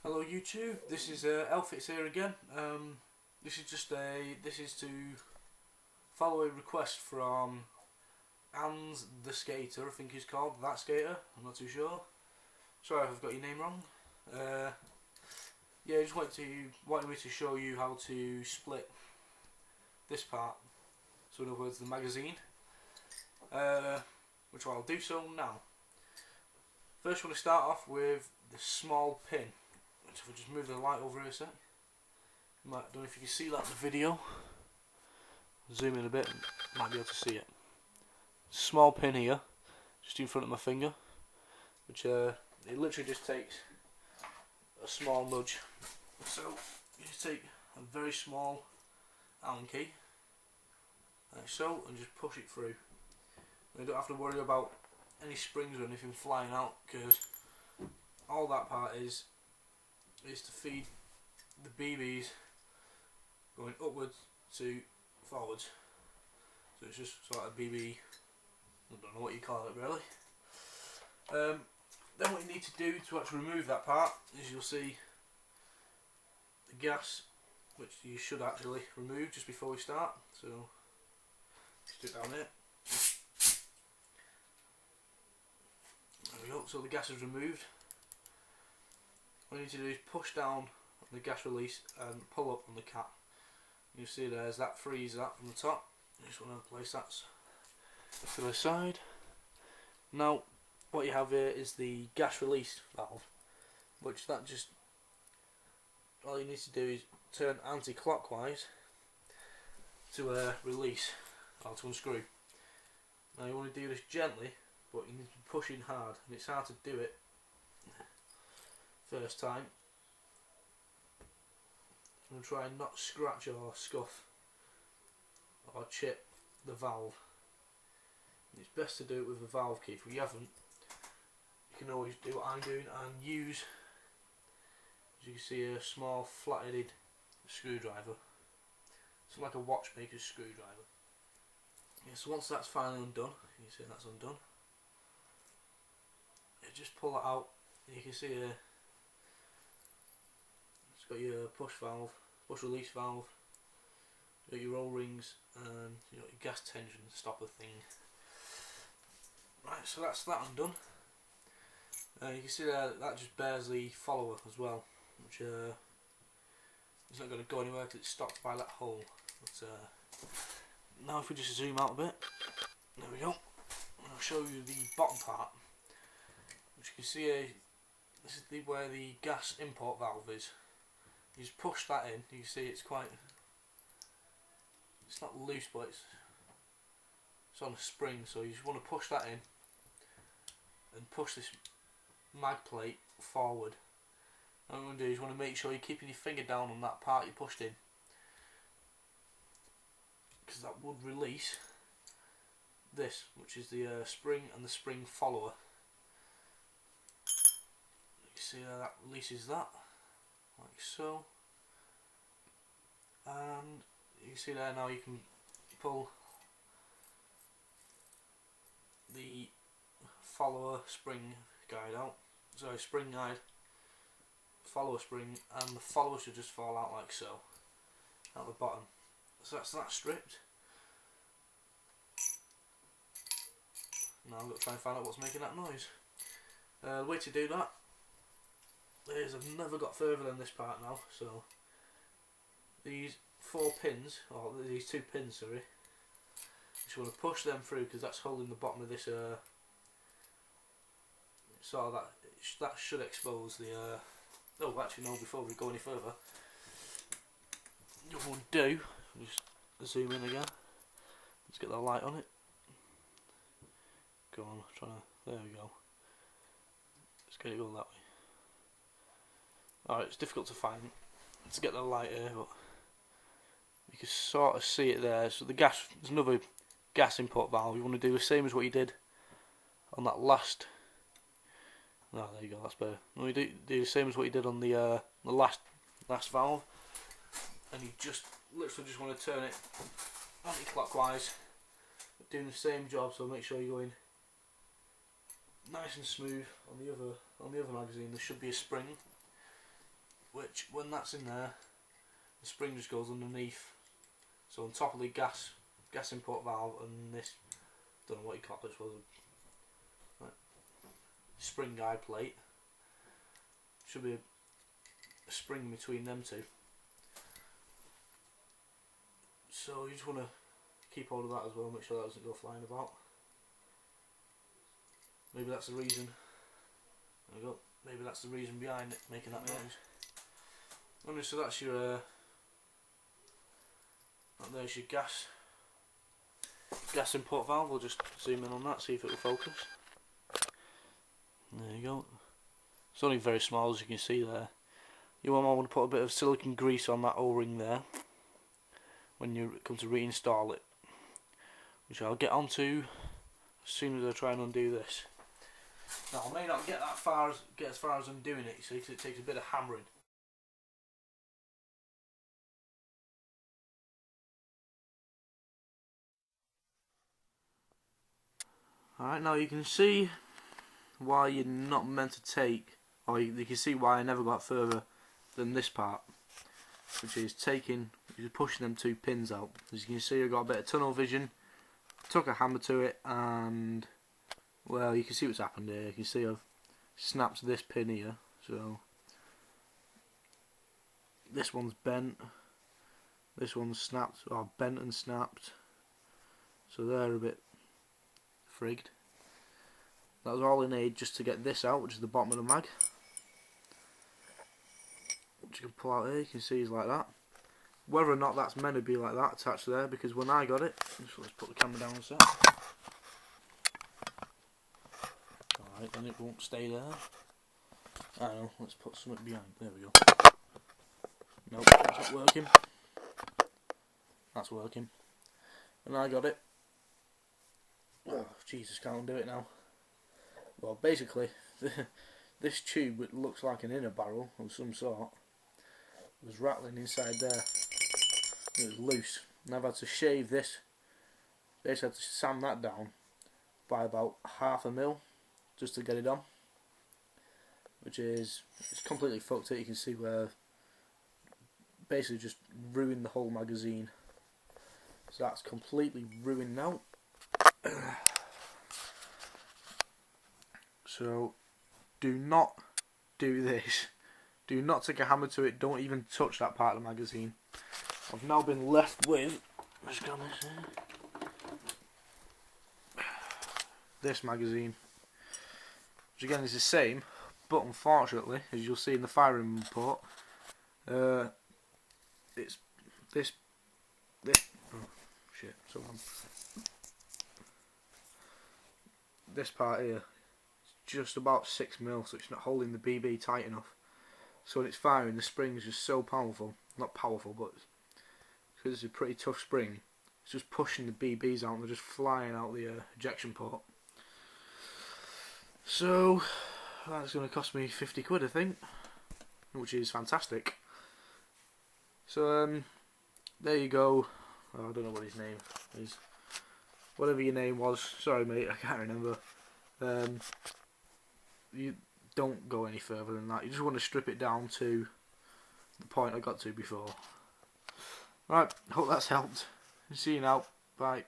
Hello YouTube, this is Elfits here again. This is to follow a request from Ans the Skater, I think he's called, that skater, I'm not too sure. Sorry if I've got your name wrong. Yeah, I just wanted me to show you how to split this part, so in other words the magazine, which I'll do so now. First I want to start off with the small pin. So if I just move the light over here a sec, I don't know if you can see that in the video. Zoom in a bit, might be able to see it. Small pin here, just in front of my finger, which it literally just takes a small nudge. So you just take a very small Allen key, like so, and just push it through. And you don't have to worry about any springs or anything flying out, because all that part is to feed the BBs going upwards to forwards. So it's just sort of BB, I don't know what you call it really. Then what you need to do to actually remove that part is you'll see the gas, which you should actually remove just before we start. So just do it down here. There we go, so the gas is removed. What you need to do is push down on the gas release and pull up on the cap. You see there's that frees that from the top. You just want to place that to the side. Now what you have here is the gas release valve, which all you need to do is turn anti-clockwise to release or to unscrew. Now you want to do this gently, but you need to be pushing hard, and it's hard to do it first time. I'm going to try and not scratch or scuff or chip the valve. And it's best to do it with a valve key. If you haven't, you can always do what I'm doing and use, as you can see, a small flat-headed screwdriver. It's like a watchmaker's screwdriver. Yeah, so once that's finally undone, you can see that's undone. You just pull it out. You can see it's got your push valve, push release valve, you got your O-rings, and you got your gas tension stopper thing. Right, so that's that undone. You can see there that just bears the follower as well, which is not going to go anywhere because it's stopped by that hole. But now if we just zoom out a bit, there we go. I'll show you the bottom part, which you can see this is where the gas import valve is. You just push that in. You can see it's not loose, but it's on a spring, so you just want to push that in and push this mag plate forward. And what you want to do is you want to make sure you're keeping your finger down on that part you pushed in, because that would release this, which is the spring and the spring follower. You see how that releases that, like so. And you can see there now you can pull the follower spring guide out. Sorry, spring guide, follower spring, and the follower should just fall out like so, at the bottom. So that's that stripped. Now I'm going to try and find out what's making that noise. The way to do that is, I've never got further than this part now, so these 4 pins, or these 2 pins, sorry, you just want to push them through, because that's holding the bottom of this so that should expose the oh, actually no, before we go any further, what we'll do, just zoom in again, let's get the light on it. Go on, there we go. Let's get it going that way. Alright, it's difficult to find to get the light here, but you can sort of see it there. So there's another gas import valve. You want to do the same as what you did on that last. Oh, there you go, that's better. You do the same as what you did on the last valve, and you just literally just want to turn it anti-clockwise, doing the same job. So make sure you're going nice and smooth on the other magazine. There should be a spring. which when that's in there, the spring just goes underneath. So on top of the gas input valve and this, don't know what you call it, right, spring guide plate, should be a spring between them two. So you just want to keep hold of that as well, make sure that doesn't go flying about. Maybe that's the reason. There we go. Maybe that's the reason behind it making that noise. Anyway, so that's your there's your gas input valve. We'll just zoom in on that, see if it will focus. There you go. It's only very small, as you can see there. You want to put a bit of silicone grease on that O-ring there when you come to reinstall it, which I'll get onto as soon as I try and undo this. Now I may not get as far as undoing it, you see, because it takes a bit of hammering. Alright, now you can see why you're not meant to take, or you can see why I never got further than this part, which is pushing them two pins out. As you can see, I've got a bit of tunnel vision, took a hammer to it, and well, you can see what's happened here. You can see I've snapped this pin here, so this one's bent, this one's snapped, or bent and snapped, so they're a bit frigged. That was all I need just to get this out, which is the bottom of the mag, which you can pull out here. You can see it's like that. Whether or not that's meant to be like that attached there, because when I got it, let's put the camera down a sec. Alright, then it won't stay there. I don't know, let's put something behind. There we go. Nope, that's not working. That's working. And I got it. Oh, Jesus, can't undo it now. Well, basically, this tube, it looks like an inner barrel of some sort, was rattling inside there. It was loose, and I've had to shave this. Basically, had to sand that down by about ½ mil just to get it on, which is, it's completely fucked it. You can see where basically just ruined the whole magazine. So that's completely ruined now. So do not do this. Do not take a hammer to it. Don't even touch that part of the magazine. I've now been left with, let's go on this here, this magazine, which again is the same, but unfortunately, as you'll see in the firing report, it's this oh shit, this part here is just about 6 mil, so it's not holding the BB tight enough. So when it's firing, the spring is just so powerful, not powerful, but because it's a pretty tough spring, it's just pushing the BBs out and they're just flying out the ejection port. So that's going to cost me 50 quid, I think, which is fantastic. So there you go. Oh, I don't know what his name is. Whatever your name was, sorry mate, I can't remember. You don't go any further than that. You just want to strip it down to the point I got to before. Right, hope that's helped. See you now. Bye.